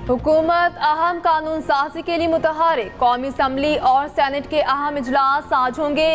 हुकूमत अहम कानून साजी के लिए मुतहरिक, कौमी असम्बली और सेनेट के अहम इजलास आज होंगे।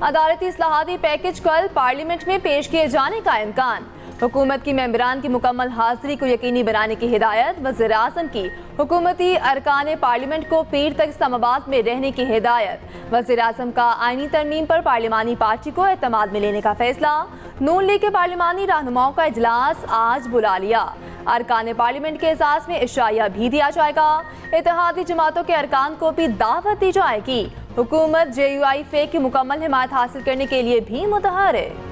अदालती इस्लाहाती पैकेज कल पार्लियामेंट में पेश किए जाने का इम्कान। हुकूमत की मेंबरान की मुकम्मल हाजिरी को यकीनी बनाने की हिदायत। वज़ीर आज़म की हुकूमती अरकान पार्लियामेंट को पीर तक इस्लामाबाद में रहने की हिदायत। वज़ीर आज़म का आईनी तरमीम पर पार्लिमानी पार्टी को एतमाद में लेने का फैसला। नून लीग के पार्लिमानी रहनुमाओं का इजलास आज बुला लिया। अरकान पार्लियामेंट के एजाज में इशाया भी दिया जाएगा। इत्तेहादी जमातों के अरकान को भी दावत दी जाएगी। हुकूमत JUI फे की मुकम्मल हिमायत हासिल करने के लिए भी मुतहरिक।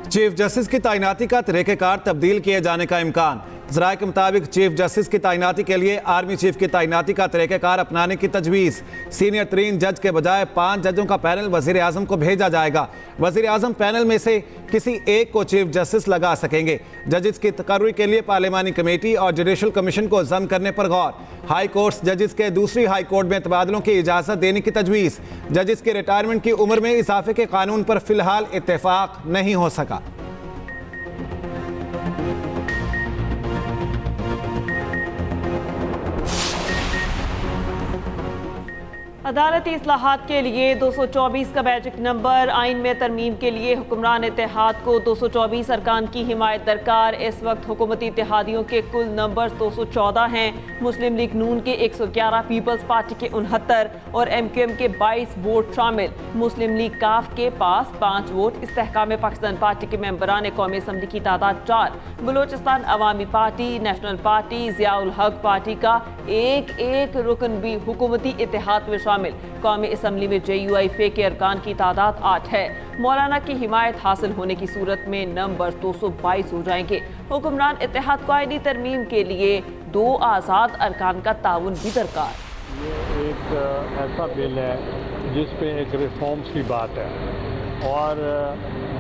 चीफ जस्टिस की तैनाती का तरीक़ेकार तब्दील किए जाने का इम्कान। ज़राए के मुताबिक चीफ जस्टिस की तैनाती के लिए आर्मी चीफ की तैनाती का तरीक़ेकार अपनाने की तजवीज़। सीनियर तरीन जज के बजाय 5 जजों का पैनल वज़ीर आज़म को भेजा जाएगा। वज़ीर आज़म पैनल में से किसी एक को चीफ जस्टिस लगा सकेंगे। जजेस की तकर्री के लिए पार्लिमानी कमेटी और जुडिशल कमीशन को ज़म करने पर गौर। हाई कोर्ट्स जजेस के दूसरी हाई कोर्ट में तबादलों की इजाज़त देने की तजवीज़। जजेस की रिटायरमेंट की उम्र में इजाफे के कानून पर फिलहाल इत्तेफाक नहीं हो सका। अदालती इस्लाहात के लिए 224 का मैजिक नंबर। आइन में तरमीम के लिए हुक्मरान इत्तेहाद को 224 अरकान की हिमायत दरकार। इस वक्त हुकूमती इत्तेहादियों के कुल नंबर 214 हैं। मुस्लिम लीग नून के 111, पीपल्स पार्टी के 69 और MQM के 22 वोट शामिल। मुस्लिम लीग काफ के पास 5 वोट। इस्तेहकाम पाकिस्तान पार्टी के मेंबरान कौमी असम्बली की तादाद 4। बलोचिस्तान अवामी पार्टी, नेशनल पार्टी, ज़ियाउल हक पार्टी का एक रुकन भी हुकूमती इत्तेहाद में शामिल। कौमी असम्बली में JUI फे के अरकान की तादाद 8 है। मौलाना की हिमायत हासिल होने की सूरत में नंबर 222 हो जाएंगे। हुक्मरान इत्तेहाद को आईनी तरमीम के लिए 2 आज़ाद अरकान का ताउन भी दरकार। ये एक ऐसा बिल है जिस पे एक रिफॉर्म्स की बात है और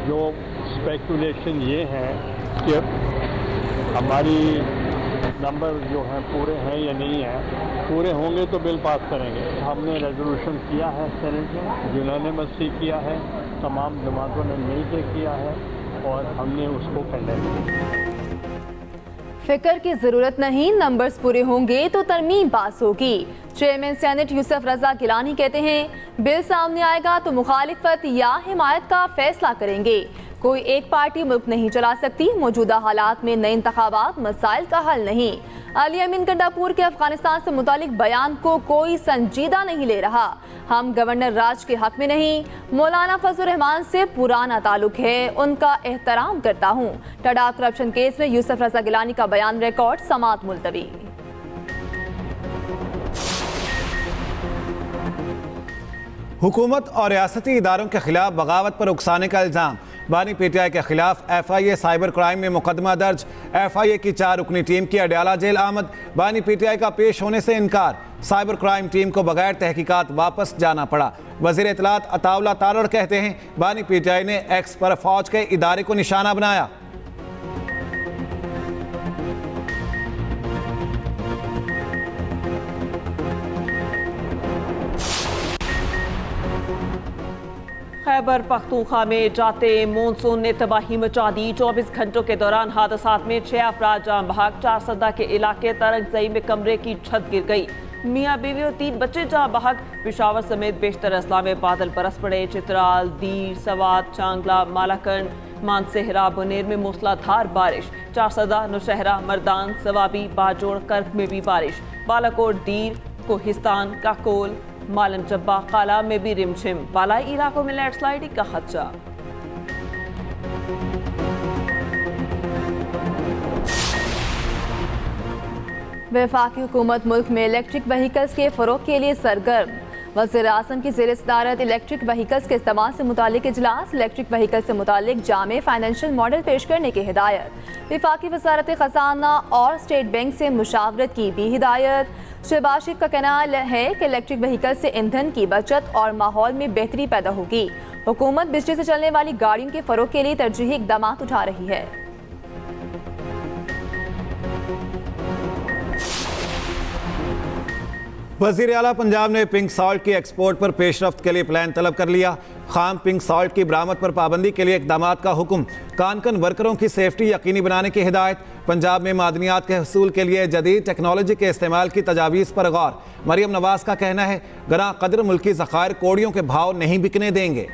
जो स्पेकुलेशन ये है कि हमारी नंबर जो हैं पूरे हैं या नहीं हैं। पूरे होंगे तो बिल पास करेंगे। हमने रेजोल्यूशन किया है सेनेट में, यूनानिमसली किया है, तमाम जमातों ने मिलकर किया है और हमने उसको कंडेम किया। फिक्र की जरूरत नहीं, नंबर्स पूरे होंगे तो तरमीम पास होगी। चेयरमैन सेनेट यूसुफ रजा गिलानी कहते हैं बिल सामने आएगा तो मुखालिफत या हिमायत का फैसला करेंगे। कोई एक पार्टी मुल्क नहीं चला सकती। मौजूदा हालात में नए इंतखाबात मसाइल का हल नहीं। अली अमीन गंडापुर के अफगानिस्तान से मुतालिक बयान को कोई संजीदा नहीं ले रहा। हम गवर्नर राज के हक में नहीं। मौलाना फजल रहमान से पुराना ताल्लुक है, उनका एहतराम करता हूँ। टडा करप्शन केस में यूसुफ रजा गिलानी का बयान रिकॉर्ड, समात मुलतवी। हुकूमत और रियासती इदारों के खिलाफ बगावत पर उकसाने का इल्ज़ाम। बानी PTI के खिलाफ FIA साइबर क्राइम में मुकदमा दर्ज। FIA की 4 रुकनी टीम की अडयाला जेल आमद। बानी PTI का पेश होने से इनकार। साइबर क्राइम टीम को बगैर तहकीकात वापस जाना पड़ा। वज़ीर इत्तलात अताउल्ला तारड़ कहते हैं बानी PTI ने एक्स पर फौज के इदारे को निशाना बनाया। खैबर पख्तूनख्वा में जाते मानसून ने तबाही मचा दी। 24 घंटों के दौरान हादसात में 6 अफराद जान बहक। 4 सदा के इलाके तरंगजई में कमरे की छत गिर गई। मियाँ बीवी और 3 बच्चे जान बहक। पिशावर समेत बेशतर अजला में बादल बरस पड़े। चित्राल, दीर, सवात, चांगला, मालाकंड, मानसेहरा, बनेर में मूसलाधार बारिश। 4 सदा, नौशहरा, मर्दान, सवाबी, बाजोड़, कर्क में भी बारिश। बालाकोट, दीर, कोहिस्तान, काकोल, मालम जब्बा, काला में भी रिमझिम। बालाई इलाकों में लैंडस्लाइडिंग का खदशा। वफाकी हुकूमत मुल्क में इलेक्ट्रिक व्हीकल्स के फ़रोग के लिए सरगर्म। वज़ीर आज़म की ज़ेर सदारत इलेक्ट्रिक व्हीकल्स के इस्तेमाल से मुतालिक इजलास। इलेक्ट्रिक व्हीकल से मुतालिक जामे फाइनेंशियल मॉडल पेश करने की हिदायत। वफाकी वज़ारत ख़ज़ाना और स्टेट बैंक से मुशावरत की भी हिदायत। शहबाज शरीफ का कहना है कि इलेक्ट्रिक व्हीकल से ईंधन की बचत और माहौल में बेहतरी पैदा होगी। हुकूमत बिजली से चलने वाली गाड़ियों के फ़रोग के लिए तरजीही इक़दाम उठा रही है। वज़ीर आला पंजाब ने पिंक सॉल्ट की एक्सपोर्ट पर पेशरफ्त के लिए प्लान तलब कर लिया। खाम पिंक सॉल्ट की बरामद पर पाबंदी के लिए इक़दामात का हुक्म। कानकन वर्करों की सेफ्टी यकीनी बनाने की हिदायत। पंजाब में मादनियात के हसूल के लिए जदीद टेक्नोलॉजी के इस्तेमाल की तजावीज़ पर गौर। मरियम नवाज का कहना है, गरां कदर मुल्की ज़खायर कोड़ियों के भाव नहीं बिकने देंगे।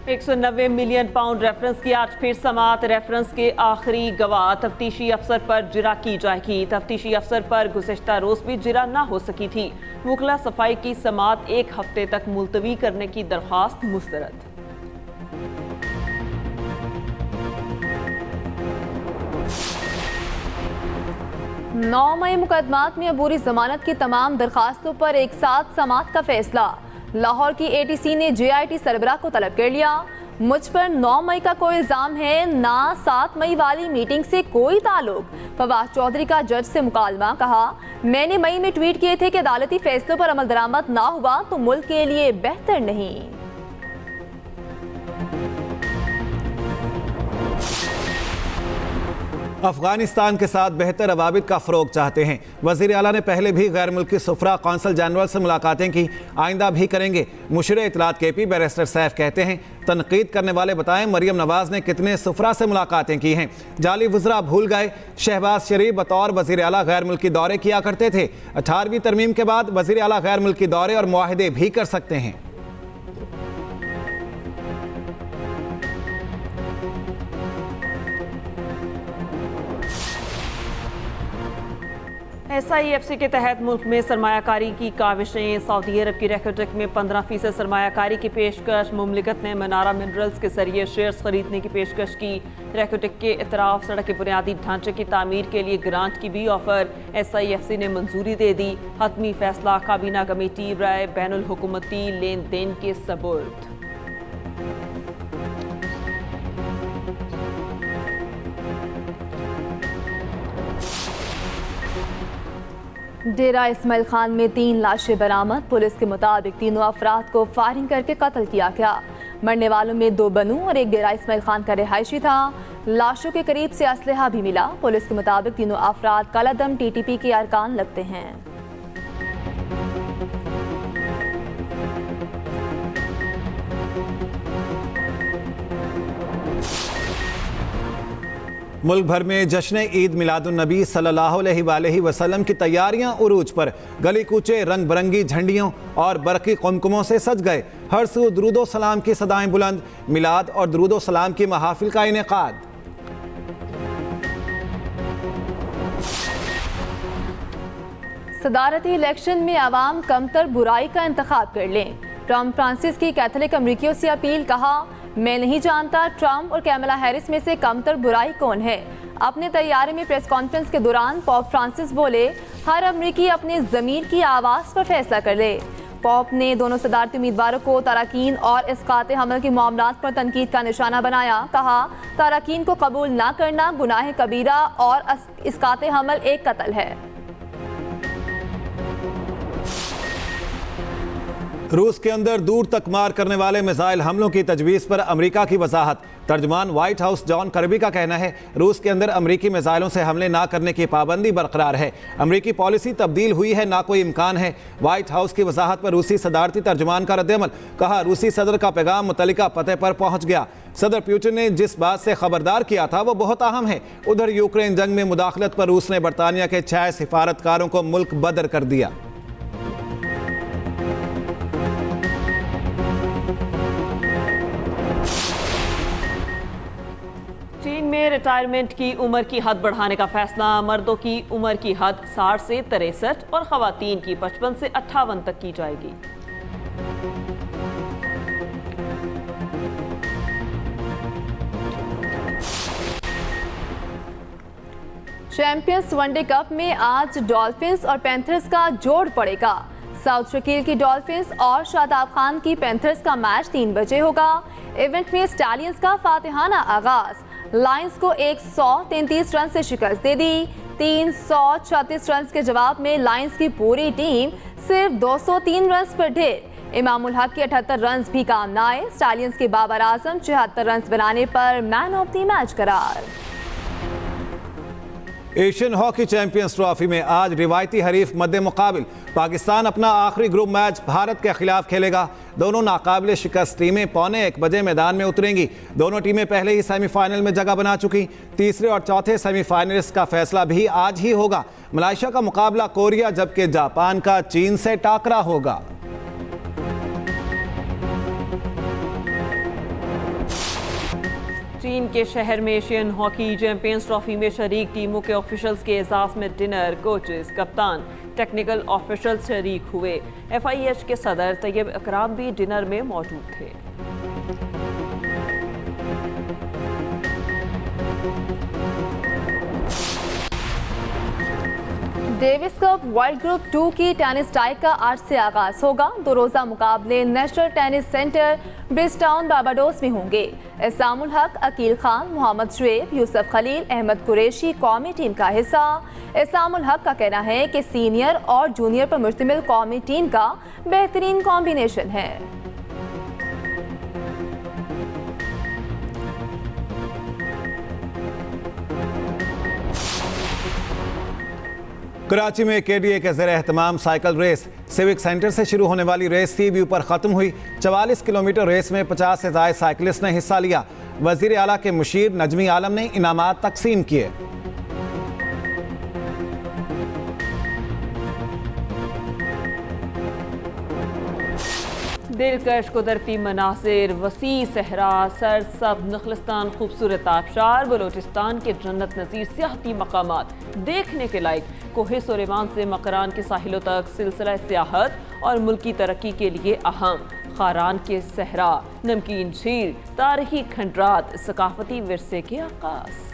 £190 मिलियन रेफरेंस की आज फिर समात। रेफरेंस के आखिरी गवाह तफ्तीशी अफसर पर जिरा की जाएगी। तफ्तीशी अफसर पर गुज़िश्ता रोज़ भी जिरा ना हो सकी थी। मुखला सफाई की समात 1 हफ्ते तक मुलतवी करने की दरख्वास्त मुस्तरद। नौ मई मुकदमात में अबूरी जमानत की तमाम दरखास्तों पर एक साथ समात का फैसला। लाहौर की ATC ने JIT सरबराह को तलब कर लिया। मुझ पर 9 मई का कोई इल्ज़ाम है ना 7 मई वाली मीटिंग से कोई ताल्लुक। फवाद चौधरी का जज से मुकालमा। कहा, मैंने मई में ट्वीट किए थे कि अदालती फैसलों पर अमल दरामद ना हुआ तो मुल्क के लिए बेहतर नहीं। अफगानिस्तान के साथ बेहतर रवाबित का फ़रोग चाहते हैं। वज़ीर आला ने पहले भी गैर मुल्की सुफरा कौंसल जनरल से मुलाकातें की, आइंदा भी करेंगे। मुशीर इत्तलात KP बैरिस्टर सैफ कहते हैं, तनकीद करने वाले बताएं मरियम नवाज ने कितने सुफरा से मुलाकातें की हैं। जाली वज़रा भूल गए, शहबाज शरीफ बतौर वज़ीर आला गैर मुल्की दौरे किया करते थे। 18वीं तरमीम के बाद वज़ीर आला गैर मुल्की दौरे और मुआहदे भी कर सकते हैं। SIFC के तहत मुल्क में सरमायाकारी की काविशें। सऊदी अरब की रेकोटेक में 15% सरमायाकारी की पेशकश। मुमलिकत ने मनारा मिनरल्स के जरिए शेयर्स खरीदने की पेशकश की। रेकोटेक के इतराफ सड़क के बुनियादी ढांचे की तामीर के लिए ग्रांट की भी ऑफर। SIFC ने मंजूरी दे दी। हतमी फैसला काबीना कमेटी राय बैनुल हुकूमती लेन देन के सबूत। डेरा इस्माइल खान में 3 लाशें बरामद। पुलिस के मुताबिक तीनों अफराद को फायरिंग करके कत्ल किया गया। मरने वालों में 2 बनू और एक डेरा इस्माइल खान का रिहायशी था। लाशों के करीब से असलहा भी मिला। पुलिस के मुताबिक तीनों अफराद कालादम TTP के अरकान लगते हैं। मुल्क भर में जश्न ईद मिलादुन्नबी सल्लल्लाहु अलैहि वसल्लम की तैयारियां उरूज पर। गली कूचे रंग बिरंगी झंडियों और बरकी कुमकुमों से सज गए। हर सू दुरूदो सलाम की सदाएं बुलंद। मिलाद और दुरूदो सलाम की महाफिल का इनेकाद। सदारती इलेक्शन में आवाम कमतर बुराई का इंतखाब कर लें। ट्रम्प फ्रांसिस की कैथोलिक अमरीकियों से अपील। कहा, मैं नहीं जानता ट्रम्प और कैमला हैरिस में से कमतर बुराई कौन है। अपने तैयारी में प्रेस कॉन्फ्रेंस के दौरान पॉप फ्रांसिस बोले, हर अमरीकी अपने ज़मीर की आवाज़ पर फैसला कर ले। पॉप ने दोनों सदारती उम्मीदवारों को तारकीन और इस्कात हमल के मामलात पर तनकीद का निशाना बनाया। कहा, तारकीन को कबूल ना करना गुनाह कबीरा और इस्कात हमल एक कत्ल है। रूस के अंदर दूर तक मार करने वाले मिसाइल हमलों की तजवीज़ पर अमेरिका की वजाहत। तर्जमान व्हाइट हाउस जॉन कर्बी का कहना है, रूस के अंदर अमेरिकी मिसाइलों से हमले ना करने की पाबंदी बरकरार है। अमेरिकी पॉलिसी तब्दील हुई है, ना कोई इम्कान है। व्हाइट हाउस की वजाहत पर रूसी सदारती तर्जमान का रद्दअमल। कहा, रूसी सदर का पैगाम मुतल्लिका पते पर पहुंच गया। सदर पुतिन ने जिस बात से खबरदार किया था वो बहुत अहम है। उधर यूक्रेन जंग में मुदाखलत पर रूस ने बरतानिया के 6 सिफारतकारों को मुल्क बदर कर दिया। चीन में रिटायरमेंट की उम्र की हद बढ़ाने का फैसला। मर्दों की उम्र की हद 60 से 63 और खवातीन की 55 से 58 तक की जाएगी। चैंपियंस वनडे कप में आज डॉल्फिन्स और पैंथर्स का जोड़ पड़ेगा। साउथ शकील की डॉल्फिन्स और शादाब खान की पैंथर्स का मैच 3 बजे होगा। इवेंट में स्टैलियंस का फातिहाना आगाज। लायंस को 133 रन से शिकस्त दे दी। 336 रन के जवाब में लायंस की पूरी टीम सिर्फ 203 रन पर ढेर। इमामुल हक के 78 रन भी काम न आए। स्टालियंस के बाबर आजम 74 रन बनाने पर मैन ऑफ द मैच करार। एशियन हॉकी चैंपियंस ट्रॉफी में आज रिवायती हरीफ मद्दे मुकाबिल पाकिस्तान अपना आखिरी ग्रुप मैच भारत के खिलाफ खेलेगा। दोनों नाकाबिले शिकस्त टीमें 1:15 बजे मैदान में उतरेंगी। दोनों टीमें पहले ही सेमीफाइनल में जगह बना चुकी। तीसरे और चौथे सेमीफाइनलिस्ट का फैसला भी आज ही होगा। मलेशिया का मुकाबला कोरिया जबकि जापान का चीन से टाकरा होगा। चीन के शहर में एशियन हॉकी चैंपियंस ट्रॉफी में शरीक टीमों के ऑफिशियल्स के एजाज में डिनर, कोचेस, कप्तान, टेक्निकल ऑफिशियल्स शरीक हुए। FIH के सदर तैयब इकराम भी डिनर में मौजूद थे। डेविस कप वर्ल्ड ग्रुप 2 की टेनिस टाई का आज से आगाज होगा। 2 रोजा मुकाबले national tennis centre Bridgetown Barbados में होंगे। इसामुल हक, अकील खान, मोहम्मद शुएब, यूसुफ खलील, अहमद कुरैशी कौमी टीम का हिस्सा। इसामुल हक का कहना है कि सीनियर और जूनियर पर मुश्तमिल कौमी टीम का बेहतरीन कॉम्बिनेशन है। कराची में KDA के ज़ेर एहतमाम साइकिल रेस सिविक सेंटर से शुरू होने वाली रेस सी व्यू पर ख़त्म हुई। 44 किलोमीटर रेस में 50 से ज़ायद साइकिलिस्ट ने हिस्सा लिया। वज़ीर आला के मुशीर नजमी आलम ने इनामात तकसीम किए। दिलकश कुदरती मनासिर, वसी सहरा, सरसब नखलिस्तान, खूबसूरत आबशार, बलोचिस्तान के जन्नत नज़ीर सियाहती मकामात देखने के लायक। कोहे सुलेमान से मकरान के साहिलों तक सिलसिला सियाहत और मुल्की तरक्की के लिए अहम। खारान के सहरा, नमकीन झील, तारीखी खंडरात, सकाफती विरसे के आगाज।